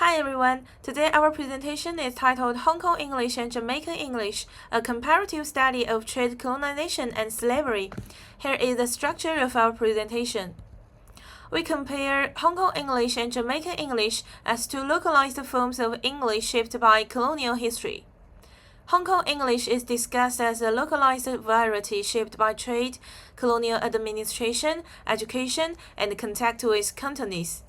Hi everyone, today our presentation is titled Hong Kong English and Jamaican English, a comparative study of trade colonization and slavery. Here is the structure of our presentation. We compare Hong Kong English and Jamaican English as two localized forms of English shaped by colonial history. Hong Kong English is discussed as a localized variety shaped by trade, colonial administration, education, and contact with Cantonese.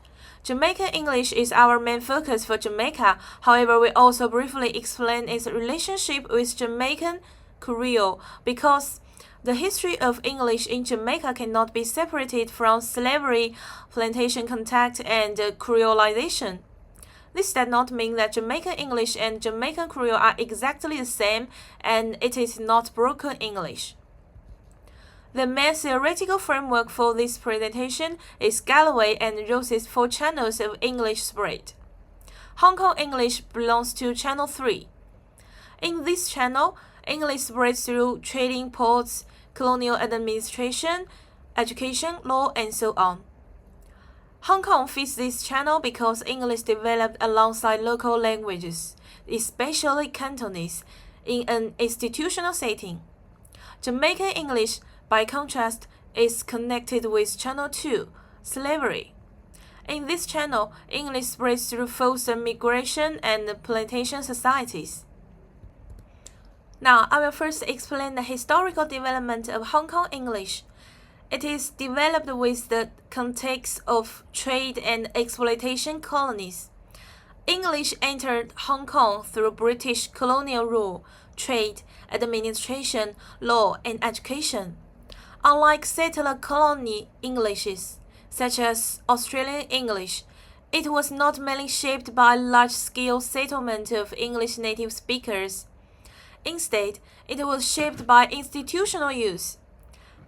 Jamaican English is our main focus for Jamaica, however, we also briefly explain its relationship with Jamaican Creole because the history of English in Jamaica cannot be separated from slavery, plantation contact, and creolization. This does not mean that Jamaican English and Jamaican Creole are exactly the same, and it is not broken English. The main theoretical framework for this presentation is Galloway and Rose's 4 channels of English spread. Hong Kong English belongs to Channel 3. In this channel, English spreads through trading ports, colonial administration, education, law, and so on. Hong Kong fits this channel because English developed alongside local languages, especially Cantonese, in an institutional setting. Jamaican English, by contrast, is connected with Channel 2, slavery. In this channel, English spreads through forced migration and plantation societies. Now, I will first explain the historical development of Hong Kong English. It is developed with the context of trade and exploitation colonies. English entered Hong Kong through British colonial rule, trade, administration, law, and education. Unlike settler colony Englishes, such as Australian English, it was not mainly shaped by large-scale settlement of English native speakers. Instead, it was shaped by institutional use.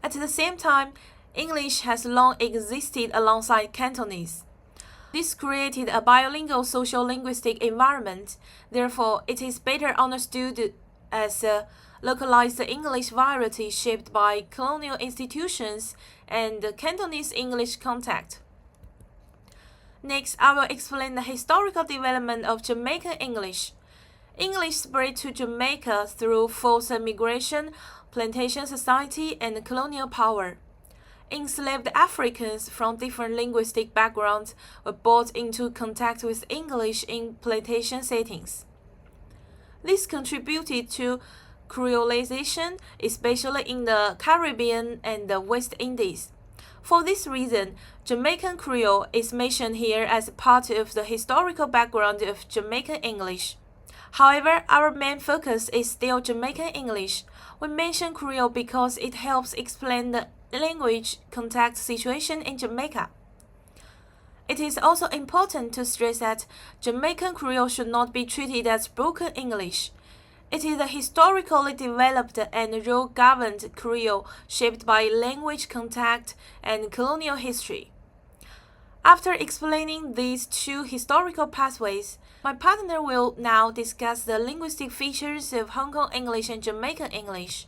At the same time, English has long existed alongside Cantonese. This created a bilingual social-linguistic environment. Therefore, it is better understood as a localized English variety shaped by colonial institutions and Cantonese English contact. Next, I will explain the historical development of Jamaican English. English spread to Jamaica through forced migration, plantation society, and colonial power. Enslaved Africans from different linguistic backgrounds were brought into contact with English in plantation settings. This contributed to creolization, especially in the Caribbean and the West Indies. For this reason, Jamaican Creole is mentioned here as part of the historical background of Jamaican English. However, our main focus is still Jamaican English. We mention Creole because it helps explain the language contact situation in Jamaica. It is also important to stress that Jamaican Creole should not be treated as broken English. It is a historically developed and rule-governed Creole shaped by language contact and colonial history. After explaining these two historical pathways, my partner will now discuss the linguistic features of Hong Kong English and Jamaican English.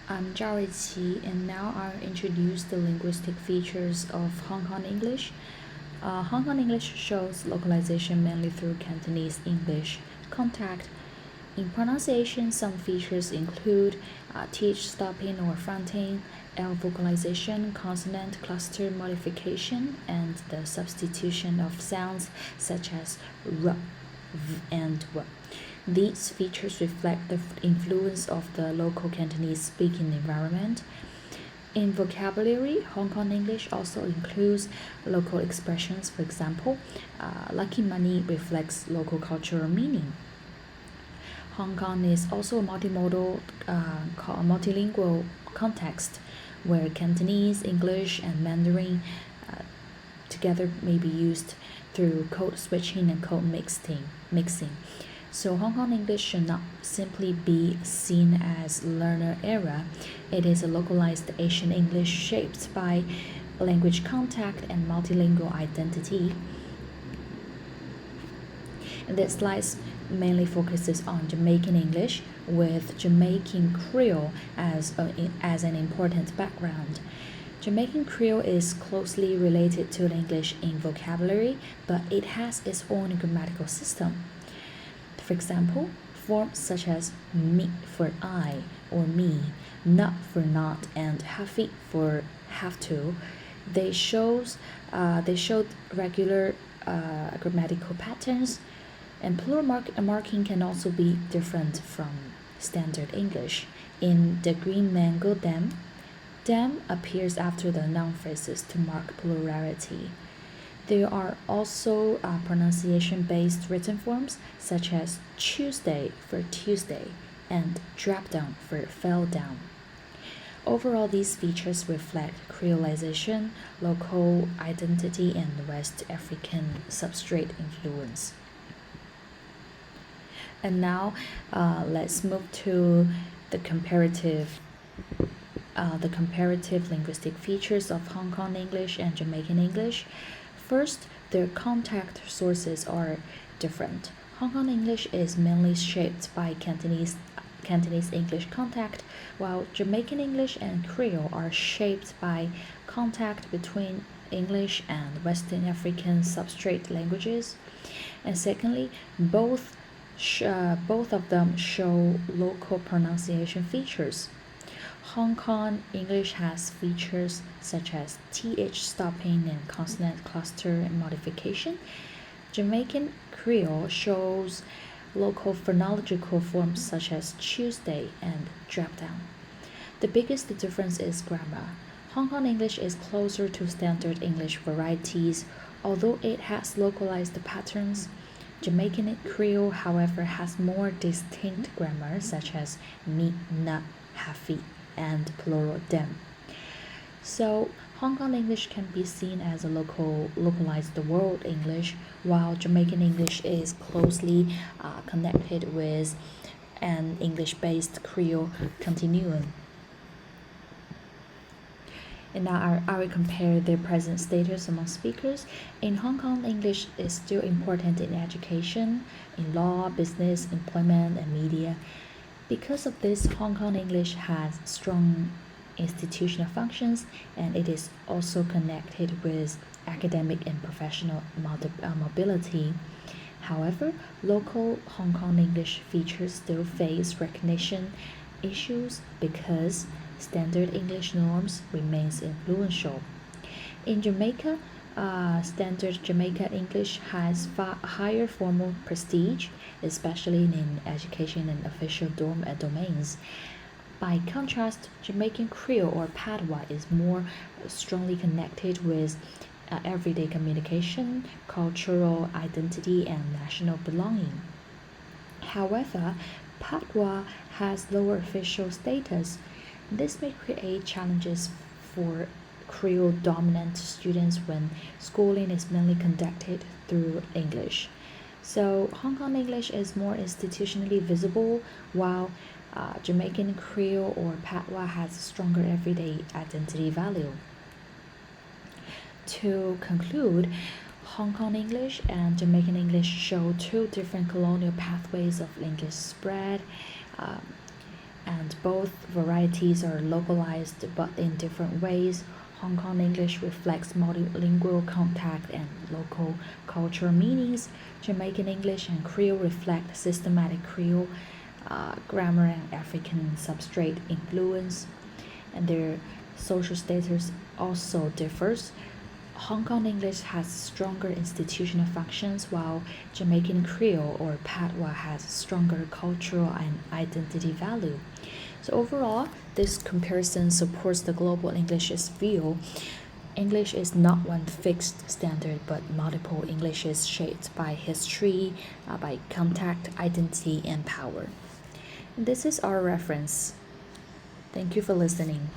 I'm Zhao Ruiqi, and now I'll introduce the linguistic features of Hong Kong English. Hong Kong English shows localization mainly through Cantonese English contact. In pronunciation, some features include th stopping or fronting, L vocalization, consonant cluster modification, and the substitution of sounds such as r, v, and w. These features reflect the influence of the local Cantonese speaking environment. In vocabulary, Hong Kong English also includes local expressions. For example, lucky money reflects local cultural meaning. Hong Kong is also a multimodal, multilingual context where Cantonese, English, and Mandarin together may be used through code switching and code mixing. So Hong Kong English should not simply be seen as learner era. It is a localized Asian English shaped by language contact and multilingual identity. This slide mainly focuses on Jamaican English with Jamaican Creole as an important background. Jamaican Creole is closely related to English in vocabulary, but it has its own grammatical system. For example, forms such as me for I or me, not for not, and hafi for have to, they showed regular grammatical patterns, and plural marking can also be different from standard English. In the green mango dam appears after the noun phrases to mark plurality. There are also pronunciation-based written forms such as Tuesday for Tuesday and drop down for fell down. Overall, these features reflect creolization, local identity, and West African substrate influence. And now, let's move to the comparative linguistic features of Hong Kong English and Jamaican English. First, their contact sources are different. Hong Kong English is mainly shaped by Cantonese English contact, while Jamaican English and Creole are shaped by contact between English and Western African substrate languages. And secondly, both of them show local pronunciation features. Hong Kong English has features such as th stopping and consonant cluster modification. Jamaican Creole shows local phonological forms such as Tuesday and drop down. The biggest difference is grammar. Hong Kong English is closer to standard English varieties, although it has localized patterns. Jamaican Creole, however, has more distinct grammar such as me, na, hafi, and plural them. So Hong Kong English can be seen as a localized world English, while Jamaican English is closely connected with an English-based Creole continuum. And now I will compare their present status among speakers. In Hong Kong, English is still important in education, in law, business, employment, and media. Because of this, Hong Kong English has strong institutional functions, and it is also connected with academic and professional mobility. However, local Hong Kong English features still face recognition issues because standard English norms remains influential. In Jamaica, standard Jamaica English has far higher formal prestige, especially in education and official domains. By contrast, Jamaican Creole or Patois is more strongly connected with everyday communication, cultural identity, and national belonging. However, Patois has lower official status. This may create challenges for Creole dominant students when schooling is mainly conducted through English. So, Hong Kong English is more institutionally visible, while Jamaican Creole or Patois has stronger everyday identity value. To conclude, Hong Kong English and Jamaican English show two different colonial pathways of language spread, and both varieties are localized but in different ways. Hong Kong English reflects multilingual contact and local cultural meanings. Jamaican English and Creole reflect systematic Creole grammar and African substrate influence, and their social status also differs. Hong Kong English has stronger institutional functions, while Jamaican Creole or Patois has stronger cultural and identity value. So overall, this comparison supports the global English's view. English is not one fixed standard, but multiple Englishes shaped by history, by contact, identity, and power. This is our reference. Thank you for listening.